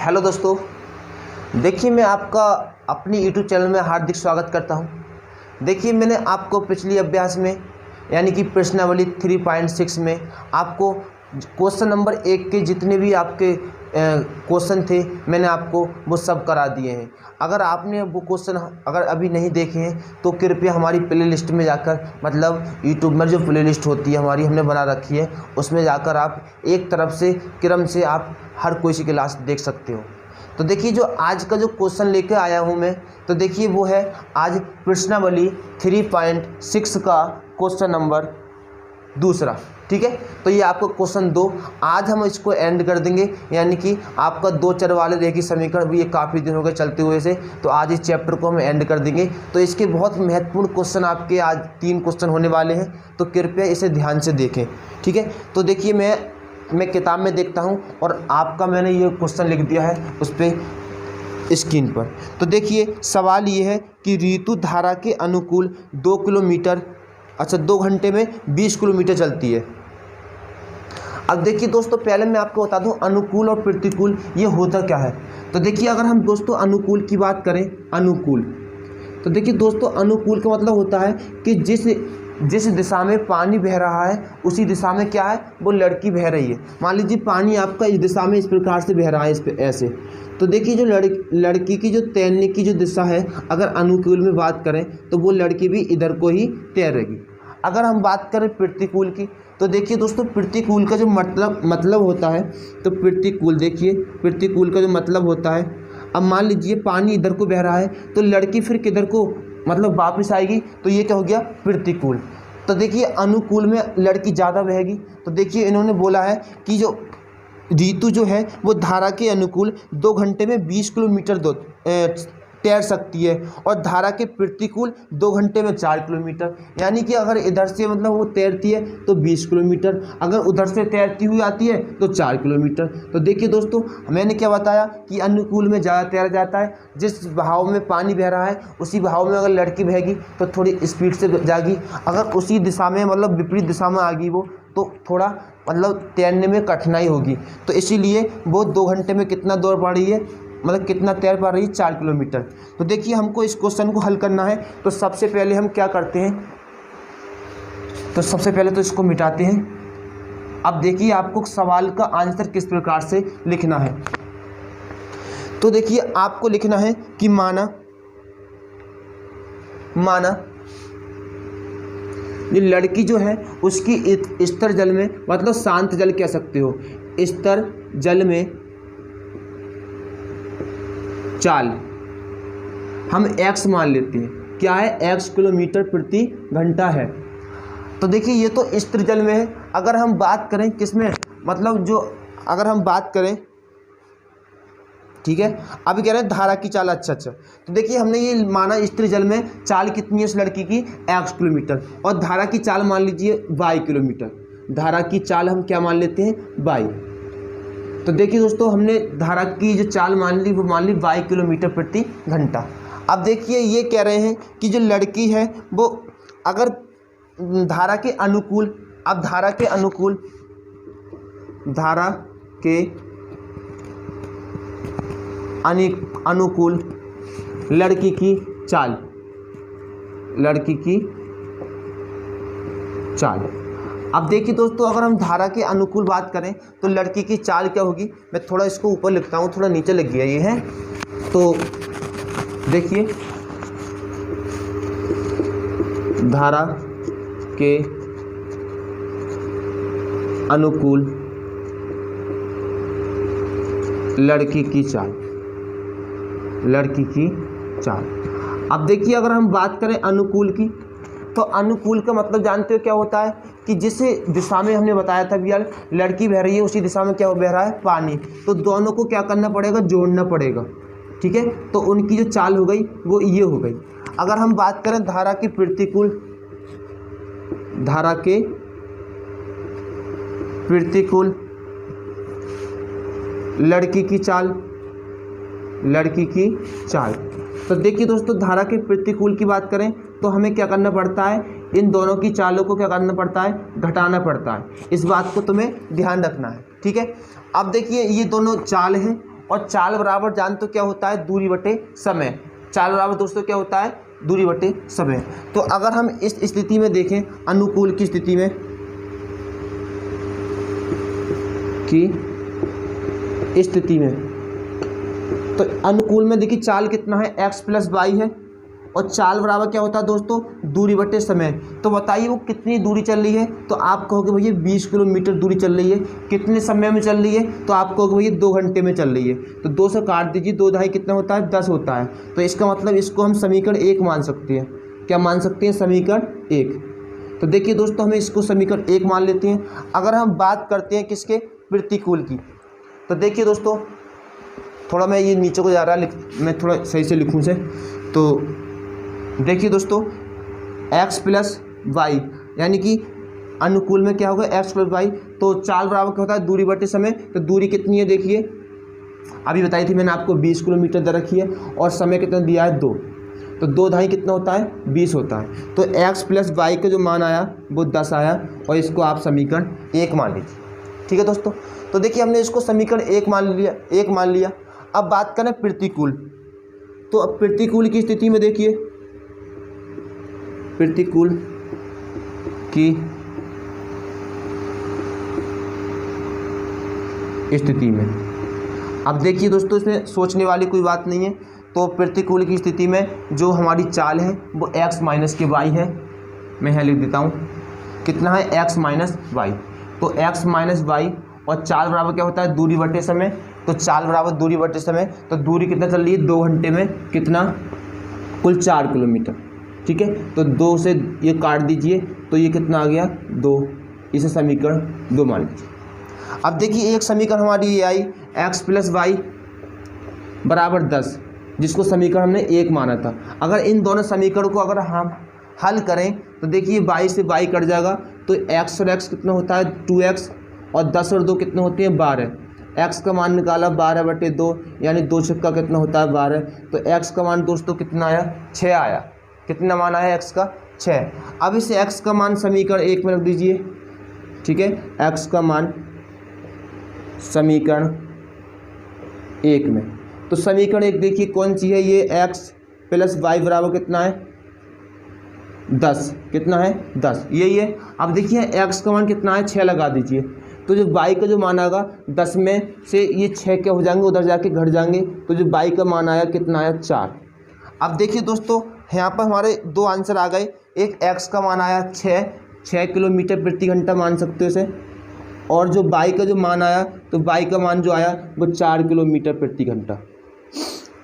Hello दोस्तों, देखिए मैं आपका अपनी यूट्यूब चैनल में हार्दिक स्वागत करता हूं। देखिए मैंने आपको पिछली अभ्यास में यानी कि प्रश्नावली 3.6 में आपको क्वेश्चन नंबर 1 के जितने भी आपके क्वेश्चन थे मैंने आपको वो सब करा दिए हैं। अगर आपने वो क्वेश्चन अगर अभी नहीं देखे हैं तो कृपया हमारी प्ले लिस्ट में जाकर, मतलब यूट्यूब में जो प्ले लिस्ट होती है हमारी हमने बना रखी है, उसमें जाकर आप एक तरफ से क्रम से आप हर कोई सी क्लास देख सकते हो। तो देखिए जो आज का जो क्वेश्चन लेकर आया हूँ मैं, तो देखिए वो है आज प्रश्नावली 3.6 का क्वेश्चन नंबर दूसरा। ठीक है, तो ये आपको क्वेश्चन 2 आज हम इसको एंड कर देंगे, यानी कि आपका 2 चर वाले रेखीय समीकरण भी ये काफ़ी दिन हो गए चलते हुए से, तो आज इस चैप्टर को हम एंड कर देंगे। तो इसके बहुत महत्वपूर्ण क्वेश्चन आपके आज 3 क्वेश्चन होने वाले हैं, तो कृपया इसे ध्यान से देखें। ठीक है, तो देखिए मैं किताब में देखता हूँ और आपका मैंने ये क्वेश्चन लिख दिया है उस पर स्क्रीन पर। तो देखिए सवाल ये है कि ऋतु धारा के अनुकूल 2 किलोमीटर 2 घंटे में 20 किलोमीटर चलती है। अब देखिए दोस्तों, पहले मैं आपको बता दूं अनुकूल और प्रतिकूल ये होता क्या है। तो देखिए अगर हम दोस्तों अनुकूल की बात करें, अनुकूल, तो देखिए दोस्तों अनुकूल का मतलब होता है कि जिस दिशा में पानी बह रहा है उसी दिशा में क्या है, वो लड़की बह रही है। मान लीजिए पानी आपका इस दिशा में इस प्रकार से बह रहा है, इस पे ऐसे, तो देखिए जो लड़की की जो तैरने की जो दिशा है, अगर अनुकूल में बात करें तो वो लड़की भी इधर को ही तैरेगी। अगर हम बात करें प्रतिकूल की, तो देखिए दोस्तों प्रतिकूल का जो मतलब होता है, तो प्रतिकूल देखिए प्रतिकूल का जो मतलब होता है, अब मान लीजिए पानी इधर को बह रहा है तो लड़की फिर किधर को मतलब वापस आएगी, तो ये क्या हो गया, प्रतिकूल। तो देखिए अनुकूल में लड़की ज़्यादा बहेगी। तो देखिए इन्होंने बोला है कि जो ऋतु जो है वो धारा के अनुकूल 2 घंटे में 20 किलोमीटर तैर सकती है, और धारा के प्रतिकूल 2 घंटे में 4 किलोमीटर। यानी कि अगर इधर से मतलब वो तैरती है तो 20 किलोमीटर, अगर उधर से तैरती हुई आती है तो 4 किलोमीटर। तो देखिए दोस्तों मैंने क्या बताया कि अनुकूल में ज़्यादा तैरा जाता है, जिस बहाव में पानी बह रहा है उसी बहाव में अगर लड़की बहेगी तो थोड़ी स्पीड से जाएगी, अगर उसी दिशा में मतलब विपरीत दिशा में आ गई वो तो थोड़ा मतलब तैरने में कठिनाई होगी। तो इसीलिए वो 2 घंटे में कितना दौड़ पा रही है, मतलब कितना तैर पा रही है, 4 किलोमीटर। तो देखिए हमको इस क्वेश्चन को हल करना है, तो सबसे पहले हम क्या करते हैं, तो सबसे पहले तो इसको मिटाते हैं। अब देखिए आपको सवाल का आंसर किस प्रकार से लिखना है। तो देखिए आपको लिखना है कि माना ये लड़की जो है उसकी स्तर जल में, मतलब शांत जल कह सकते हो, स्तर जल में चाल हम x मान लेते हैं, क्या है, x किलोमीटर प्रति घंटा है। तो देखिए ये तो स्तर जल में है। अगर हम बात करें किसमें, मतलब जो अगर हम बात करें, ठीक है, अभी कह रहे हैं धारा की चाल। अच्छा, तो देखिए हमने ये माना स्तर जल में चाल कितनी है उस लड़की की, x किलोमीटर, और धारा की चाल मान लीजिए y किलोमीटर। धारा की चाल हम क्या मान लेते हैं, y। तो देखिए दोस्तों हमने धारा की जो चाल मान ली वो मान ली 22 किलोमीटर प्रति घंटा। अब देखिए ये कह रहे हैं कि जो लड़की है वो अगर धारा के अनुकूल, अब धारा के अनुकूल लड़की की चाल, अब देखिए दोस्तों अगर हम धारा के अनुकूल बात करें तो लड़की की चाल क्या होगी, मैं थोड़ा इसको ऊपर लिखता हूँ, थोड़ा नीचे लग गया ये है। तो देखिए धारा के अनुकूल लड़की की चाल। अब देखिए अगर हम बात करें अनुकूल की, तो अनुकूल का मतलब जानते हो क्या होता है कि जिस दिशा में हमने बताया था भी यार लड़की बह रही है उसी दिशा में क्या बह रहा है, पानी, तो दोनों को क्या करना पड़ेगा, जोड़ना पड़ेगा। ठीक है, तो उनकी जो चाल हो गई वो ये हो गई। अगर हम बात करें धारा के प्रतिकूल लड़की की चाल, तो देखिए दोस्तों धारा के प्रतिकूल की बात करें तो हमें क्या करना पड़ता है, इन दोनों की चालों को क्या करना पड़ता है, घटाना पड़ता है। इस बात को तुम्हें ध्यान रखना है, ठीक है। अब देखिए ये दोनों चाल हैं और चाल बराबर जान तो क्या होता है, दूरी बटे समय। चाल बराबर दोस्तों क्या होता है, दूरी बटे समय। तो अगर हम इस स्थिति में देखें, अनुकूल की स्थिति में, की स्थिति में, तो अनुकूल में देखिए चाल कितना है, x प्लस वाई है, और चाल बराबर क्या होता है दोस्तों, दूरी बटे समय। तो बताइए वो कितनी दूरी चल रही है, तो आप कहोगे भैया 20 किलोमीटर दूरी चल रही है। कितने समय में चल रही है, तो आप कहोगे भैया 2 घंटे में चल रही है। तो 2 से काट दीजिए, 2 ढाई कितना होता है, 10 होता है। तो इसका मतलब इसको हम समीकरण 1 मान सकते हैं। क्या मान सकते हैं, समीकरण 1। तो देखिए दोस्तों हमें इसको समीकरण 1 मान लेते हैं। अगर हम बात करते हैं किसके, प्रतिकूल की, तो देखिए दोस्तों थोड़ा मैं ये नीचे को जा रहा है, मैं थोड़ा सही से लिखूँ से, तो देखिए दोस्तों x प्लस वाई, यानी कि अनुकूल में क्या होगा, x प्लस वाई। तो चाल बराबर क्या होता है, दूरी बटे समय। तो दूरी कितनी है, देखिए अभी बताई थी मैंने आपको 20 किलोमीटर दे रखी है, और समय कितना दिया है, 2। तो 2 ढाई कितना होता है, 20 होता है। तो x प्लस वाई का जो मान आया वो 10 आया, और इसको आप समीकरण 1 मान लीजिए। ठीक है दोस्तों, तो देखिए हमने इसको समीकरण 1 मान लिया। अब बात करें प्रतिकूल, तो अब प्रतिकूल की स्थिति में देखिए, प्रतिकूल की स्थिति में, अब देखिए दोस्तों इसमें सोचने वाली कोई बात नहीं है। तो प्रतिकूल की स्थिति में जो हमारी चाल है वो x माइनस के वाई है। मैं यहाँ लिख देता हूँ, कितना है, x माइनस वाई। तो x माइनस वाई, और चाल बराबर क्या होता है, दूरी बटे समय। तो चाल बराबर दूरी बटे समय, तो दूरी कितना चल रही है, 2 घंटे में कितना, कुल 4 किलोमीटर। ठीक है, तो 2 से ये काट दीजिए, तो ये कितना आ गया, 2। इसे समीकरण 2 मान लीजिए। अब देखिए एक समीकरण हमारी ये आई, x प्लस वाई बराबर 10, जिसको समीकरण हमने 1 माना था। अगर इन दोनों समीकरण को अगर हम हल करें, तो देखिए y से y कट जाएगा, तो x और x कितना होता है, 2x, और 10 और 2 कितने होते हैं, 12। x का मान निकाला 12 बटे 2, यानी 2 छक्का कितना होता है, 12। तो x का मान दोस्तों कितना आया, 6 आया। कितना मान आया x का, 6। अब इसे x का मान समीकरण 1 में रख दीजिए। ठीक है, x का मान समीकरण 1 में, तो समीकरण 1 देखिए कौन सी है, ये x प्लस वाई बराबर कितना है, 10। कितना है, 10, यही है। अब देखिए x का मान कितना है, 6 लगा दीजिए। तो जो y का जो मान आएगा, 10 में से ये 6 क्या हो जाएंगे, उधर जाके घट जाएंगे। तो जो y का मान आया कितना आया, 4। अब देखिए दोस्तों यहाँ पर हमारे 2 आंसर आ गए। एक x का मान आया 6 किलोमीटर प्रति घंटा मान सकते हो इसे, और जो y का जो मान आया, तो y का मान जो आया वो 4 किलोमीटर प्रति घंटा।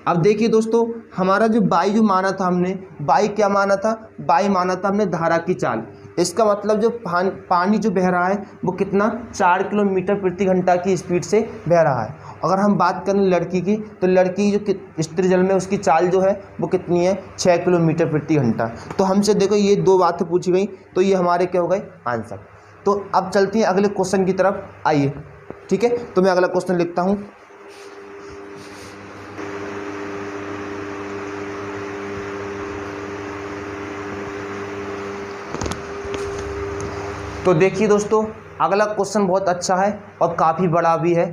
अब देखिए दोस्तों हमारा जो y जो माना था हमने, y क्या माना था, y माना था हमने धारा की चाल। इसका मतलब जो पानी जो बह रहा है वो कितना, 4 किलोमीटर प्रति घंटा की स्पीड से बह रहा है। अगर हम बात करें लड़की की, तो लड़की जो स्त्री जल में उसकी चाल जो है वो कितनी है, 6 किलोमीटर प्रति घंटा। तो हमसे देखो ये 2 बातें पूछी गई, तो ये हमारे क्या हो गए, आंसर। तो अब चलते हैं अगले क्वेश्चन की तरफ, आइए। ठीक है, तो मैं अगला क्वेश्चन लिखता हूँ। तो देखिए दोस्तों अगला क्वेश्चन बहुत अच्छा है और काफ़ी बड़ा भी है।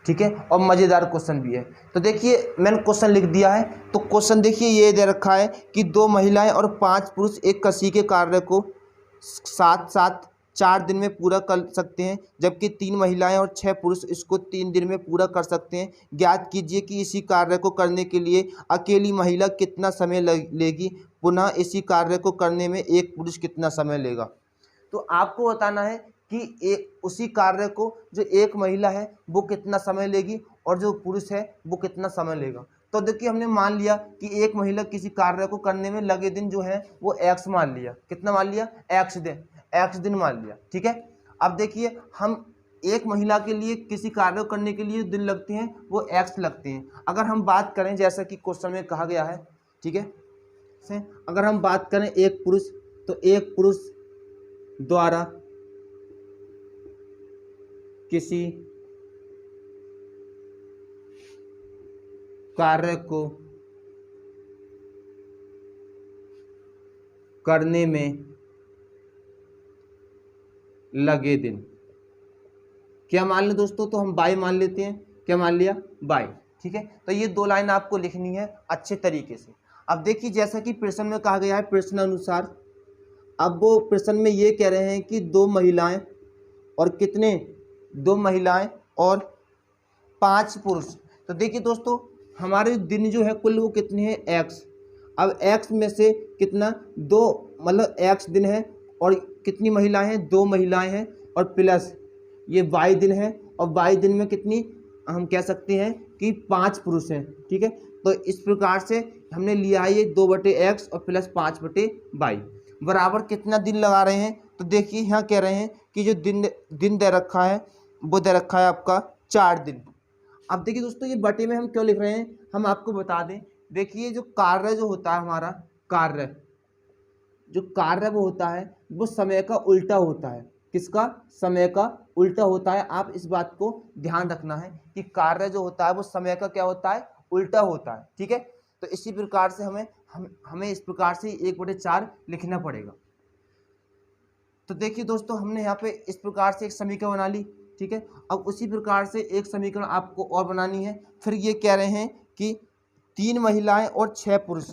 ठीक है, और मज़ेदार क्वेश्चन भी है। तो देखिए मैंने क्वेश्चन लिख दिया है। तो क्वेश्चन देखिए ये दे रखा है कि 2 महिलाएं और 5 पुरुष एक कृषि के कार्य को साथ साथ 4 दिन में पूरा कर सकते हैं, जबकि 3 महिलाएं और 6 पुरुष इसको 3 दिन में पूरा कर सकते हैं। ज्ञात कीजिए कि इसी कार्य को करने के लिए अकेली महिला कितना समय लेगी, पुनः इसी कार्य को करने में एक पुरुष कितना समय लेगा। तो आपको बताना है कि उसी कार्य को जो एक महिला है वो कितना समय लेगी और जो पुरुष है वो कितना समय लेगा। तो देखिए हमने मान लिया कि एक महिला किसी कार्य को करने में लगे दिन जो है वो x मान लिया। कितना मान लिया, x दिन मान लिया। ठीक है, अब देखिए हम एक महिला के लिए किसी कार्य को करने के लिए दिन लगते हैं वो x लगते हैं। अगर हम बात करें जैसा कि क्वेश्चन में कहा गया है, ठीक है, अगर हम बात करें एक पुरुष, तो एक पुरुष द्वारा किसी कार्य को करने में लगे दिन, क्या मान लें दोस्तों, तो हम बाई मान लेते हैं। क्या मान लिया, बाई। ठीक है। तो ये 2 लाइन आपको लिखनी है अच्छे तरीके से। अब देखिए जैसा कि प्रश्न में कहा गया है प्रश्न अनुसार, अब वो प्रश्न में ये कह रहे हैं कि 2 महिलाएं और कितने 2 महिलाएं और 5 पुरुष। तो देखिए दोस्तों हमारे दिन जो है कुल वो कितने हैं x। अब x में से कितना 2 मतलब x दिन है और कितनी महिलाएं हैं 2 महिलाएं हैं और प्लस ये y दिन है और y दिन में कितनी हम कह सकते हैं कि 5 पुरुष हैं। ठीक है। तो इस प्रकार से हमने लिया है ये 2/x और प्लस 5/y बराबर कितना दिन लगा रहे हैं। तो देखिए यहाँ कह रहे हैं कि जो दिन दे रखा है वो दे रखा है आपका 4 दिन। अब देखिए दोस्तों ये बटे में हम क्यों लिख रहे हैं हम आपको बता दें। देखिए जो कार्य जो होता है हमारा जो कार्य वो होता है वो समय का उल्टा होता है। किसका? समय का उल्टा होता है। आप इस बात को ध्यान रखना है कि कार्य जो होता है वो समय का क्या होता है उल्टा होता है। ठीक है। तो इसी प्रकार से हमें इस प्रकार से 1/4 लिखना पड़ेगा। तो देखिए दोस्तों हमने यहाँ पे इस प्रकार से एक समीकरण बना ली। ठीक है। अब उसी प्रकार से एक समीकरण आपको और बनानी है। फिर ये कह रहे हैं कि 3 महिलाएं और 6 पुरुष।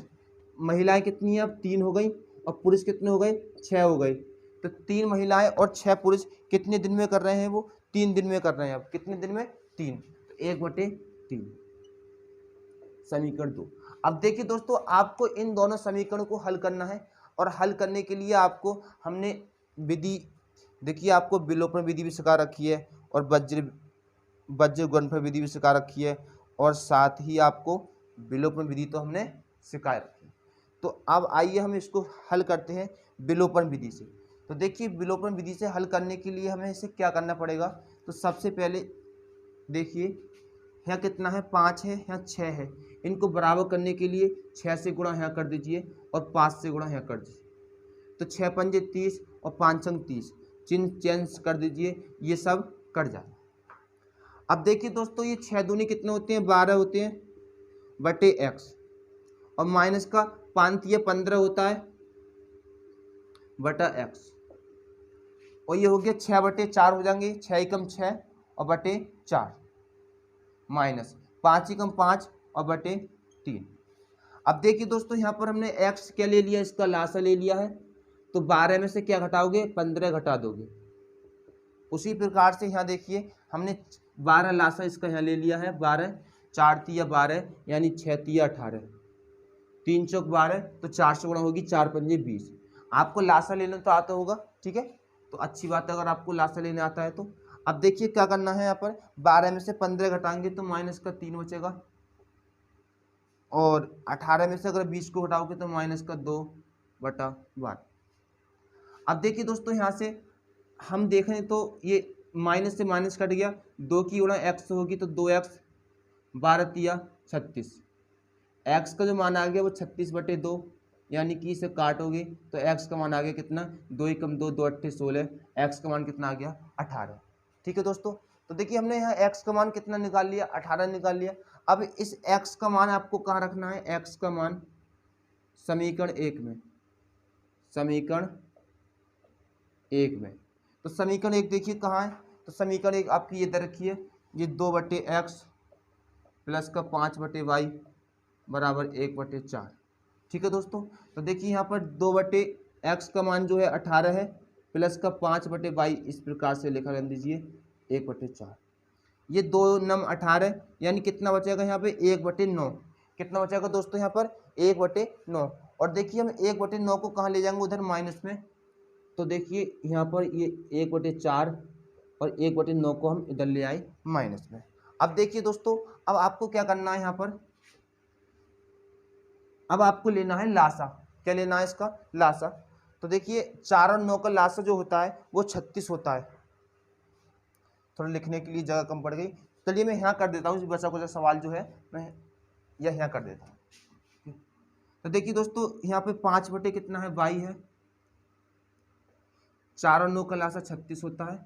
महिलाएं कितनी है अब 3 हो गई और पुरुष कितने हो गए 6 हो गए। तो 3 महिलाएं और 6 पुरुष कितने दिन में कर रहे हैं वो 3 दिन में कर रहे हैं। अब कितने दिन में 3। तो 1/3 समीकरण 2। अब देखिए दोस्तों आपको इन दोनों समीकरणों को हल करना है और हल करने के लिए आपको हमने विधि देखिए आपको विलोपन विधि भी सिखा रखी है और वज्र गुणनफल विधि भी सिखा रखी है और साथ ही आपको विलोपन विधि तो हमने सिखा रखी है। तो अब आइए हम इसको हल करते हैं विलोपन विधि से। तो देखिए विलोपन विधि से हल करने के लिए हमें इसे क्या करना पड़ेगा। तो सबसे पहले देखिए यहाँ कितना है 5 है यहाँ 6 है। इनको बराबर करने के लिए 6 से गुणा यहाँ कर दीजिए और 5 से गुणा यहाँ कर दीजिए। तो 6 पंजे 30 और 5 संग 30 चिन्ह चेंज कर दीजिए ये सब कट जाए। अब देखिए दोस्तों ये 6 दूनी कितने होते हैं 12 होते हैं बटे x और माइनस का 5 ये 15 होता है बटा x और ये हो गया 6/4 हो जाएंगे 6 एकम 6 और बटे 4 माइनस 5 एकम 5 और बटे 3। अब देखिए दोस्तों यहाँ पर हमने x क्या ले लिया इसका लासा ले लिया है। तो 12 में से क्या घटाओगे 15 घटा दोगे। उसी प्रकार से यहाँ देखिए हमने 12 लासा इसका यहाँ ले लिया है 12 4 तिया 12 यानी 6 तिया 18 3 चौक 12 तो 4 से गुणा होगी 4 पंजे 20। आपको लासा लेना तो आता होगा। ठीक है। तो अच्छी बात है अगर आपको लासा लेने आता है तो। अब देखिए क्या करना है यहाँ पर 12 में से 15 घटाएंगे तो माइनस का 3 बचेगा और 18 में से अगर 20 को घटाओगे तो माइनस का 2/12। अब देखिए दोस्तों यहाँ से हम देखें तो ये माइनस से माइनस कट गया 2 की गुणा x होगी तो 2x 12 तिया 36। x का जो मान आ गया वो 36/2 यानी कि इसे काटोगे तो x का मान आ गया कितना 2 एकम 2 2 अट्ठे 16 x का मान कितना आ गया 18। ठीक है दोस्तों। तो देखिए हमने यहाँ x का मान कितना निकाल लिया 18 निकाल लिया। अब इस x का मान आपको कहाँ रखना है x का मान समीकरण 1 में तो समीकरण 1 देखिए कहाँ है। तो समीकरण 1 आपकी ये दे रखी है ये 2/x प्लस का 5/y बराबर 1/4। ठीक है दोस्तों। तो देखिए यहाँ पर 2/x का मान जो है 18 है प्लस का 5/y इस प्रकार से लिखा कर दीजिए 1/4। ये 2 नम 18 यानी कितना बचेगा यहाँ पे 1/9। कितना बचेगा दोस्तों यहाँ पर 1/9। और देखिए हम 1/9 को कहाँ ले जाएंगे उधर माइनस में। तो देखिए यहाँ पर ये 1/4 और 1/9 को हम इधर ले आए माइनस में। अब देखिए दोस्तों अब आपको क्या करना है यहाँ पर अब आपको लेना है लासा। क्या लेना है इसका लासा। तो देखिए 4 और 9 का लासा जो होता है वो 36 होता है। थोड़ा लिखने के लिए जगह कम पड़ गई। चलिए मैं यहाँ कर देता हूँ बचा कुछ सवाल जो है मैं यहाँ कर देता हूँ। तो देखिए दोस्तों यहाँ पे 5 बटे कितना है y है 4 और 9 का लासा 36 होता है।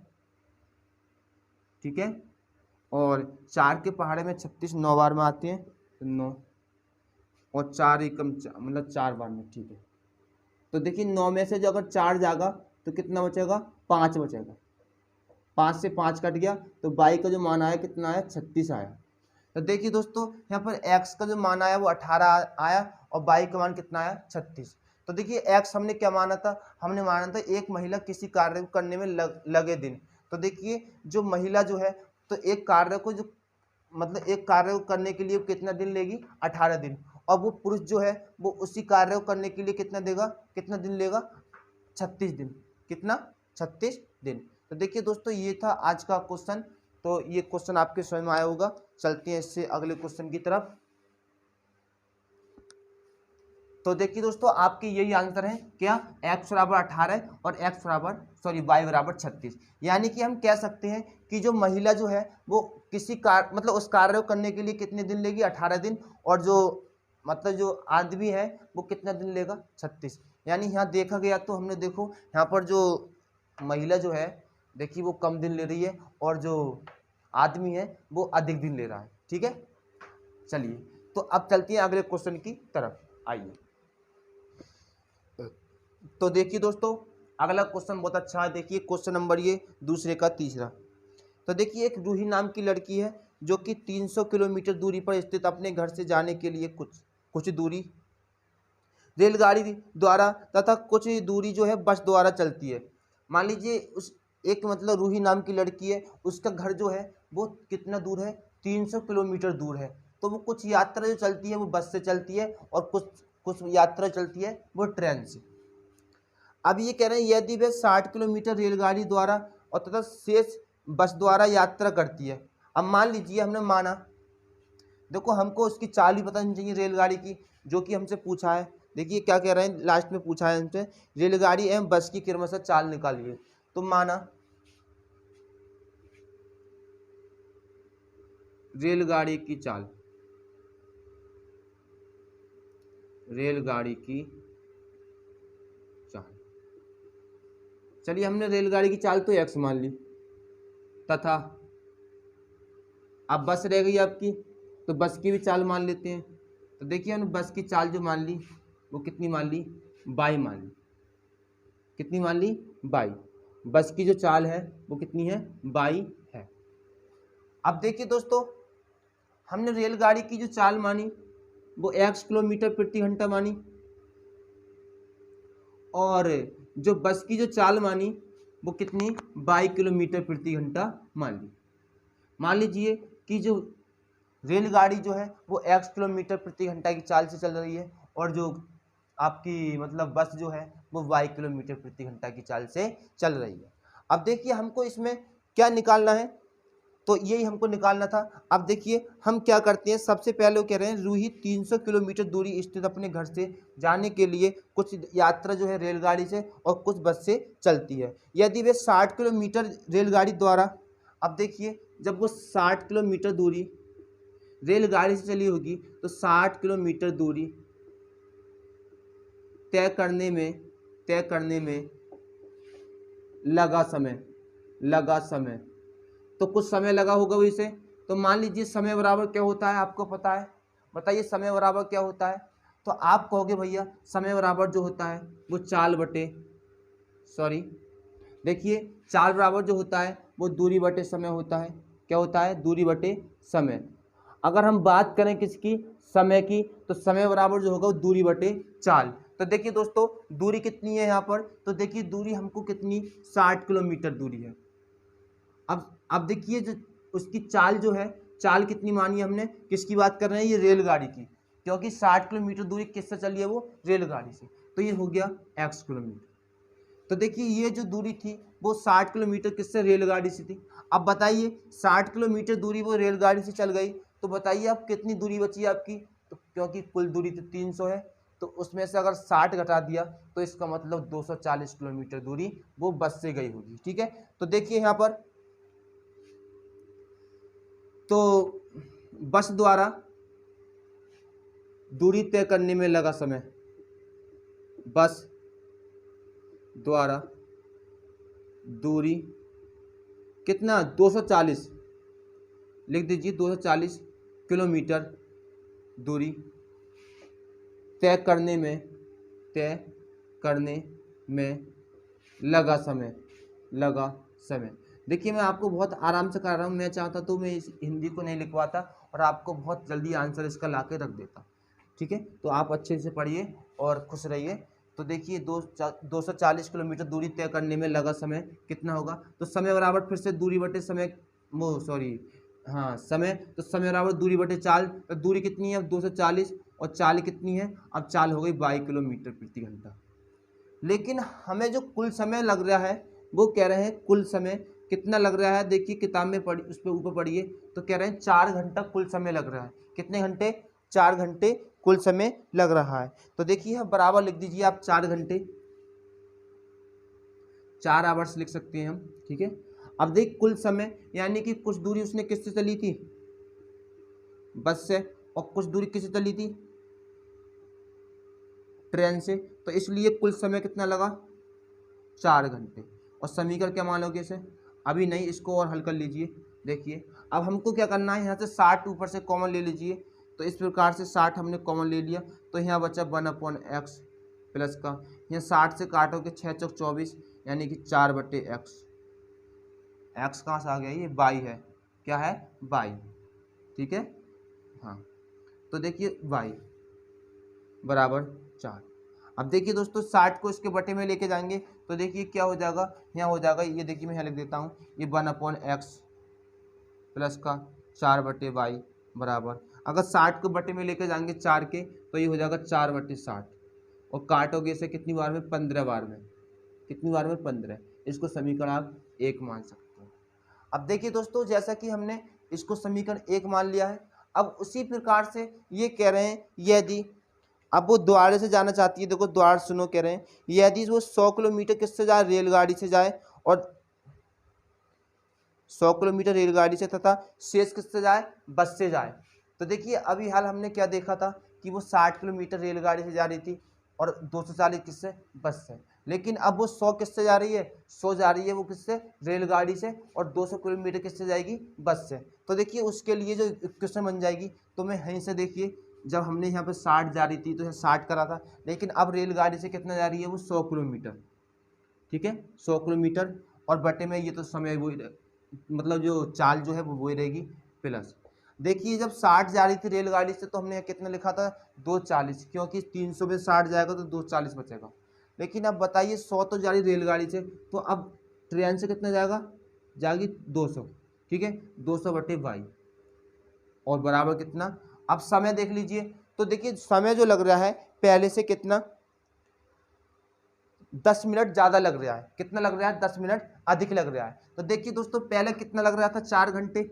ठीक है। और 4 के पहाड़े में 36 9 बार में आते हैं तो 9 और 4 एकम मतलब 4 बार में। ठीक है। तो देखिए 9 में से जो अगर 4 जाएगा तो कितना बचेगा 5 बचेगा। 5 से 5 कट गया तो y का जो मान आया कितना आया 36 आया। तो देखिए दोस्तों यहाँ पर x का जो मान आया वो 18 आया और y का मान कितना आया 36। तो देखिए x हमने क्या माना था, हमने माना था एक महिला किसी कार्य को करने में लगे दिन। तो देखिए जो महिला जो है तो एक कार्य को जो मतलब एक कार्य को करने के लिए कितना दिन लेगी 18 दिन, और वो पुरुष जो है वो उसी कार्य को करने के लिए कितना दिन लेगा 36 दिन। कितना 36 दिन। तो देखिए दोस्तों ये था आज का क्वेश्चन। तो ये क्वेश्चन आपके समझ में आया होगा। चलते हैं इससे अगले क्वेश्चन की तरफ। तो देखिए दोस्तों आपके यही आंसर है क्या, x बराबर 18 और y बराबर 36। यानी कि हम कह सकते हैं कि जो महिला जो है वो किसी कार्य मतलब उस कार्य को करने के लिए कितने दिन लेगी 18 दिन, और जो मतलब जो आदमी है वो कितना दिन लेगा 36। यानी यहाँ देखा गया तो हमने देखो यहाँ पर जो महिला जो है देखिए वो कम दिन ले रही है और जो आदमी है वो अधिक दिन ले रहा है। ठीक है, चलिए तो अब चलते हैं अगले क्वेश्चन की तरफ। आइए तो देखिए दोस्तों अगला क्वेश्चन बहुत अच्छा है। देखिए क्वेश्चन नंबर ये दूसरे का तीसरा। तो देखिए एक रूही नाम की लड़की है जो कि 300 किलोमीटर दूरी पर स्थित अपने घर से जाने के लिए कुछ दूरी रेलगाड़ी द्वारा तथा कुछ दूरी जो है बस द्वारा चलती है। मान लीजिए उस एक मतलब रूही नाम की लड़की है, उसका घर जो है वो कितना दूर है 300 किलोमीटर दूर है। तो वो कुछ यात्रा जो चलती है वो बस से चलती है और कुछ यात्रा चलती है वो ट्रेन से। अब ये कह रहे हैं यदि वह 60 किलोमीटर रेलगाड़ी द्वारा और तथा शेष बस द्वारा यात्रा करती है। अब मान लीजिए हमने माना, देखो हमको उसकी चाल भी पता नहीं चाहिए रेलगाड़ी की, जो कि हमसे पूछा है। देखिए क्या कह रहे हैं, लास्ट में पूछा है हमसे रेलगाड़ी एवं बस की क्रमशः चाल निकालिए। तो माना रेलगाड़ी की चाल, रेलगाड़ी की चाल, चलिए हमने रेलगाड़ी की चाल तो x मान ली, तथा अब बस रह गई आपकी, तो बस की भी चाल मान लेते हैं। तो देखिए हमने बस की चाल जो मान ली वो कितनी मान ली, y मान ली। कितनी मान ली, y। बस की जो चाल है वो कितनी है, y है। अब देखिए दोस्तों हमने रेलगाड़ी की जो चाल मानी वो x किलोमीटर प्रति घंटा मानी, और जो बस की जो चाल मानी वो कितनी, 22 किलोमीटर प्रति घंटा मान ली। मान लीजिए कि जो रेलगाड़ी जो है वो x किलोमीटर प्रति घंटा की चाल से चल रही है और जो आपकी मतलब बस जो है वो y किलोमीटर प्रति घंटा की चाल से चल रही है। अब देखिए हमको इसमें क्या निकालना है, तो यही हमको निकालना था। अब देखिए हम क्या करते हैं, सबसे पहले वो कह रहे हैं रूही 300 किलोमीटर दूरी स्थित अपने घर से जाने के लिए कुछ यात्रा जो है रेलगाड़ी से और कुछ बस से चलती है। यदि वे 60 किलोमीटर रेलगाड़ी द्वारा, अब देखिए जब वो 60 किलोमीटर दूरी रेलगाड़ी से चली होगी तो 60 किलोमीटर दूरी तय करने में लगा समय, तो कुछ समय लगा होगा वही से। तो मान लीजिए समय बराबर क्या होता है, आपको पता है, बताइए समय बराबर क्या होता है। तो आप कहोगे भैया समय बराबर जो होता है वो देखिए चाल बराबर जो होता है वो दूरी बटे समय होता है। क्या होता है, दूरी बटे समय। अगर हम बात करें किसकी, समय की, तो समय बराबर जो होगा वो दूरी बटे चाल। तो देखिए दोस्तों दूरी कितनी है यहाँ पर, तो देखिए दूरी हमको कितनी, 60 किलोमीटर दूरी है। अब देखिए जो उसकी चाल जो है, चाल कितनी मानी है हमने, किसकी बात कर रहे हैं, ये रेलगाड़ी की, क्योंकि 60 किलोमीटर दूरी किससे चली है, वो रेलगाड़ी से। तो ये हो गया x किलोमीटर। तो देखिए ये जो दूरी थी वो 60 किलोमीटर किससे, रेलगाड़ी से थी। अब बताइए 60 किलोमीटर दूरी वो रेलगाड़ी से चल गई, तो बताइए अब कितनी दूरी बची आपकी, तो क्योंकि कुल दूरी तो 300 है, तो उसमें से अगर 60 घटा दिया तो इसका मतलब 240 किलोमीटर दूरी वो बस से गई होगी। ठीक है, तो देखिए यहाँ पर तो बस द्वारा दूरी तय करने में लगा समय, बस द्वारा दूरी कितना, 240 लिख दीजिए, 240 किलोमीटर दूरी तय करने में लगा समय। देखिए मैं आपको बहुत आराम से कर रहा हूँ, मैं चाहता तो मैं इस हिंदी को नहीं लिखवाता और आपको बहुत जल्दी आंसर इसका ला के रख देता। ठीक है, तो आप अच्छे से पढ़िए और खुश रहिए। तो देखिए 240 किलोमीटर दूरी तय करने में लगा समय कितना होगा, तो समय बराबर फिर से दूरी बटे समय, हाँ समय, तो समय बराबर दूरी बटे चाल। तो दूरी कितनी है अब 240, और चाल कितनी है, अब चाल हो गई 22 किलोमीटर प्रति घंटा। लेकिन हमें जो कुल समय लग रहा है वो कह रहे हैं कुल समय कितना लग रहा है। देखिए किताब में पढ़ी, उस पर ऊपर पढ़िए, तो कह रहे हैं 4 घंटा कुल समय लग रहा है। कितने घंटे, 4 घंटे कुल समय लग रहा है। तो देखिए बराबर लिख दीजिए आप 4 घंटे, 4 आवर्स लिख सकते हैं हम। ठीक है, अब देख कुल समय यानी कि कुछ दूरी उसने किससे चली थी, बस से, और कुछ दूरी किससे चली थी, ट्रेन से, तो इसलिए कुल समय कितना लगा, 4 घंटे। और समीकरण क्या मान लोगे इसे, अभी नहीं, इसको और हल कर लीजिए। देखिए अब हमको क्या करना है, यहाँ से 60 ऊपर से कॉमन ले लीजिए। तो इस प्रकार से 60 हमने कॉमन ले लिया, तो यहाँ बचा 1/x प्लस का, यहाँ 60 से काटोगे 6 चौक 24, यानी कि 4/x। x कहाँ से आ गया, ये y है, क्या है, y। ठीक है, हाँ, तो देखिए y बराबर 4। अब देखिए दोस्तों 60 को इसके बटे में लेके जाएंगे, तो देखिए क्या हो जाएगा, यहाँ हो जाएगा, ये देखिए मैं यहाँ लिख देता हूँ, ये 1/x प्लस का 4/y बराबर, अगर 60 को बटे में लेके जाएंगे 4 के, तो ये हो जाएगा 4/60, और काटोगे इसे कितनी बार में, 15 बार में। कितनी बार में, 15। इसको समीकरण आप 1 मान सकते हो। अब देखिए दोस्तों जैसा कि हमने इसको समीकरण 1 मान लिया है, अब उसी प्रकार से ये कह रहे हैं यदि, अब वो द्वारे से जाना चाहती है, देखो द्वार सुनो, कह रहे हैं यदि वो 100 किलोमीटर किससे जाए, रेलगाड़ी से जाए, और 100 किलोमीटर रेलगाड़ी से तथा शेष किससे जाए, बस से जाए। तो देखिए अभी हाल हमने क्या देखा था कि वो 60 किलोमीटर रेलगाड़ी से जा रही थी और 240 किससे, बस से। लेकिन अब वो 100 किससे जा रही है, 100 जा रही है वो किससे, रेलगाड़ी से, और 200 किलोमीटर किससे जाएगी, बस से। तो देखिए उसके लिए जो इक्वेशन बन जाएगी, तो मैं यहीं से देखिए, जब हमने यहाँ पे 60 जा रही थी तो यहाँ 60 करा था, लेकिन अब रेलगाड़ी से कितना जा रही है, वो 100 किलोमीटर। ठीक है, 100 किलोमीटर, और बटे में ये तो समय वो मतलब जो चाल जो है वो वही रहेगी प्लस। देखिए जब 60 जा रही थी रेलगाड़ी से, तो हमने कितना लिखा था, 240, क्योंकि 300 में 60 जाएगा तो 240 बचेगा। लेकिन अब बताइए 100 तो जा रही रेलगाड़ी से, तो अब ट्रेन से कितना जाएगा, जाएगी 200। ठीक है, 200/y, और बराबर कितना, अब समय देख लीजिए, तो देखिए समय जो लग रहा है पहले से कितना, 10 मिनट ज़्यादा लग रहा है। कितना लग रहा है, 10 मिनट अधिक लग रहा है। तो देखिए दोस्तों पहले कितना लग रहा था, 4 घंटे,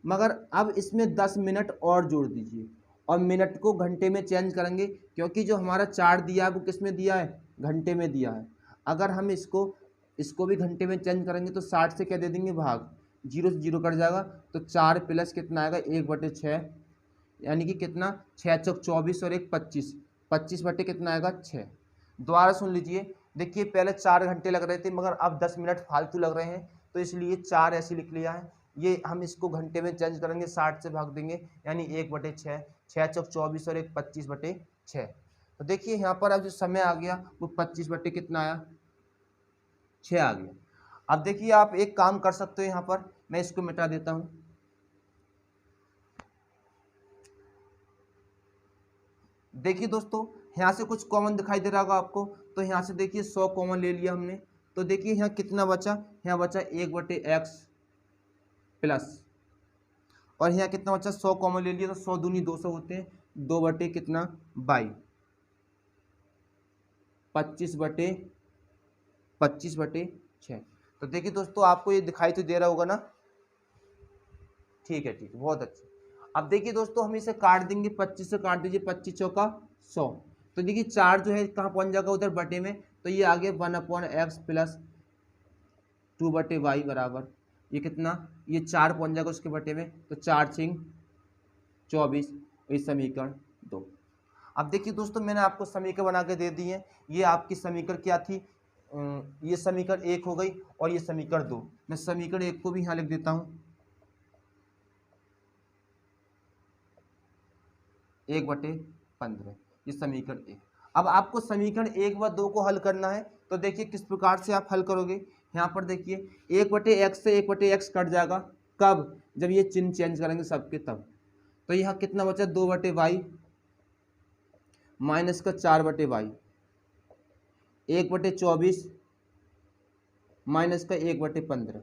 मगर अब इसमें 10 मिनट और जोड़ दीजिए, और मिनट को घंटे में चेंज करेंगे, क्योंकि जो हमारा 4 दिया है वो किस में दिया है, घंटे में दिया है। अगर हम इसको भी घंटे में चेंज करेंगे, तो 60 से क्या दे देंगे भाग, 0 से 0 कट जाएगा, तो 4 प्लस कितना आएगा, 1/6, यानी कि कितना, 6 चौक 24 और 1 25, 25 बटे कितना आएगा, 6। दोबारा सुन लीजिए, देखिए पहले 4 घंटे लग रहे थे, मगर अब 10 मिनट फालतू लग रहे हैं, तो इसलिए 4 ऐसे लिख लिया है। ये हम इसको घंटे में चेंज करेंगे, 60 से भाग देंगे, यानी 1/6, 6 चौक 24 और 1 25/6। तो देखिए यहाँ पर अब जो समय आ गया वो 25 बटे कितना आया, 6 आ गया। अब देखिए आप एक काम कर सकते हो, यहाँ पर मैं इसको मिटा देता हूँ। देखिए दोस्तों यहाँ से कुछ कॉमन दिखाई दे रहा होगा आपको, तो यहाँ से देखिए 100 कॉमन ले लिया हमने, तो देखिए यहाँ कितना बचा, यहाँ बचा 1/x प्लस, और यहाँ कितना बचा, 100 कॉमन ले लिया, तो 100 दूनी 200 होते हैं, 2 बटे कितना, 22, 25/6। तो देखिए दोस्तों आपको ये दिखाई तो दे रहा होगा ना, ठीक है, ठीक है, बहुत अच्छा। अब देखिए दोस्तों हम इसे काट देंगे, 25 से काट दीजिए, 25 चौका 100, तो देखिए 4 जो है कहाँ पहुँच जाएगा, उधर बटे में, तो ये आ गया 1/x प्लस 2/y बराबर, ये कितना, ये 4 पहुँच जाएगा उसके बटे में, तो 4 6 24, ये समीकरण 2। अब देखिए दोस्तों मैंने आपको समीकरण बना के दे दी है, ये आपकी समीकरण क्या थी, ये समीकरण 1 हो गई, और ये समीकरण 2। मैं समीकरण 1 को भी यहाँ लिख देता हूँ, 1/15, ये समीकरण 1। अब आपको समीकरण 1 व 2 को हल करना है, तो देखिए किस प्रकार से आप हल करोगे। यहाँ पर देखिए 1/x से 1/x कट जाएगा, कब, जब ये चिन्ह चेंज करेंगे सबके तब। तो यहाँ कितना बचा 2/y माइनस का 4/y 1/24 माइनस का 1/15।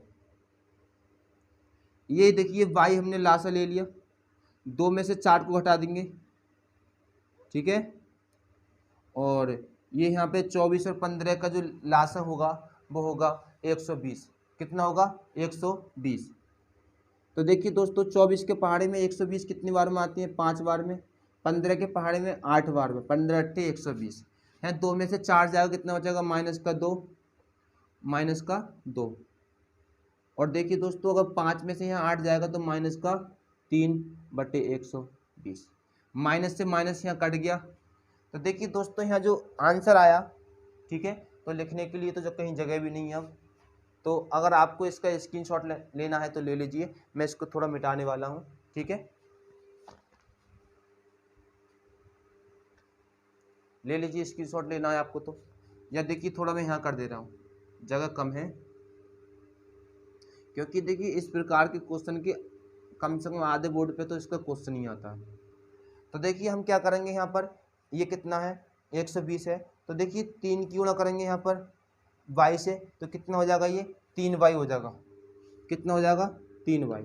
ये देखिए y हमने लासा ले लिया, 2 में से 4 को घटा देंगे, ठीक है। और ये यहाँ पे 24 और 15 का जो लासा होगा वो होगा 120। कितना होगा 120। तो देखिए दोस्तों 24 के पहाड़े में 120 कितनी बार में आती है 5 बार में, 15 के पहाड़े में 8 बार में, 15 × 120 है। 2 में से 4 जाएगा, कितना बचेगा माइनस का 2। और देखिए दोस्तों अगर 5 में से यहाँ 8 जाएगा तो माइनस का 3/120। माइनस से माइनस यहाँ कट गया। तो देखिए दोस्तों यहाँ जो आंसर आया, ठीक है, तो लिखने के लिए तो जो कहीं जगह भी नहीं है अब। तो अगर आपको इसका स्क्रीनशॉट लेना है तो ले लीजिए, मैं इसको थोड़ा मिटाने वाला हूँ, ठीक है। ले लीजिए, स्क्रीनशॉट लेना है आपको तो। या देखिए थोड़ा मैं यहाँ कर दे रहा हूँ, जगह कम है, क्योंकि देखिए इस प्रकार के क्वेश्चन के कम से कम आधे बोर्ड पे तो इसका क्वेश्चन ही आता है। तो देखिए हम क्या करेंगे, यहाँ पर ये कितना है 120 है, तो देखिए 3 की गुणा करेंगे यहाँ पर y से, तो कितना हो जाएगा ये 3y हो जाएगा। कितना हो जाएगा 3y।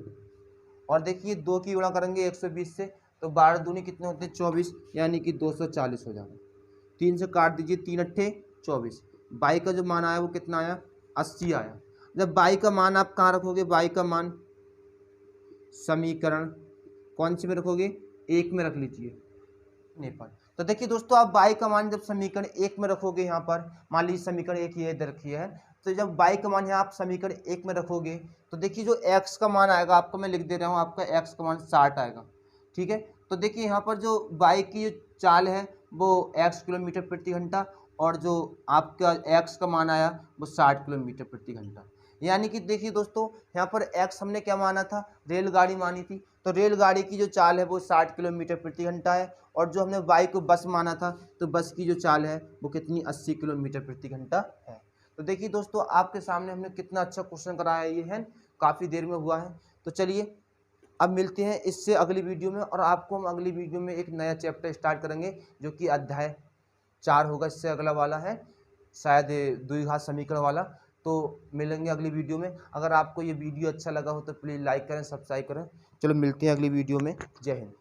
और देखिए 2 की गुणा करेंगे 120 से, तो 12 दूनी कितने होते हैं 24, यानी कि 240 हो जाएगा। 3 से काट दीजिए, 3 अट्ठे 24। y का जो मान आया वो कितना आया 80 आया। जब y का मान आप कहाँ रखोगे, y का मान समीकरण कौन सी में रखोगे, 1 में रख लीजिए नेपाल। तो देखिए दोस्तों आप y का मान जब समीकरण 1 में रखोगे, यहाँ पर मान लीजिए समीकरण 1 ये इधर रखी है, तो जब y का मान यहाँ आप समीकरण 1 में रखोगे तो देखिए जो x का मान आएगा, आपको मैं लिख दे रहा हूँ, आपका x का मान 60 आएगा, ठीक है। तो देखिए यहाँ पर जो y की जो चाल है वो x किलोमीटर प्रति घंटा, और जो आपका x का मान आया वो 60 किलोमीटर प्रति घंटा। यानी कि देखिए दोस्तों यहाँ पर x हमने क्या माना था, रेलगाड़ी मानी थी, तो रेलगाड़ी की जो चाल है वो 60 किलोमीटर प्रति घंटा है। और जो हमने y को बस माना था, तो बस की जो चाल है वो कितनी 80 किलोमीटर प्रति घंटा है। तो देखिए दोस्तों आपके सामने हमने कितना अच्छा क्वेश्चन कराया, ये है काफ़ी देर में हुआ है। तो चलिए अब मिलते हैं इससे अगली वीडियो में, और आपको हम अगली वीडियो में एक नया चैप्टर स्टार्ट करेंगे जो कि अध्याय 4 होगा। इससे अगला वाला है शायद द्विघात समीकरण वाला। तो मिलेंगे अगली वीडियो में। अगर आपको ये वीडियो अच्छा लगा हो तो प्लीज़ लाइक करें, सब्सक्राइब करें। चलो मिलते हैं अगली वीडियो में। जय हिंद।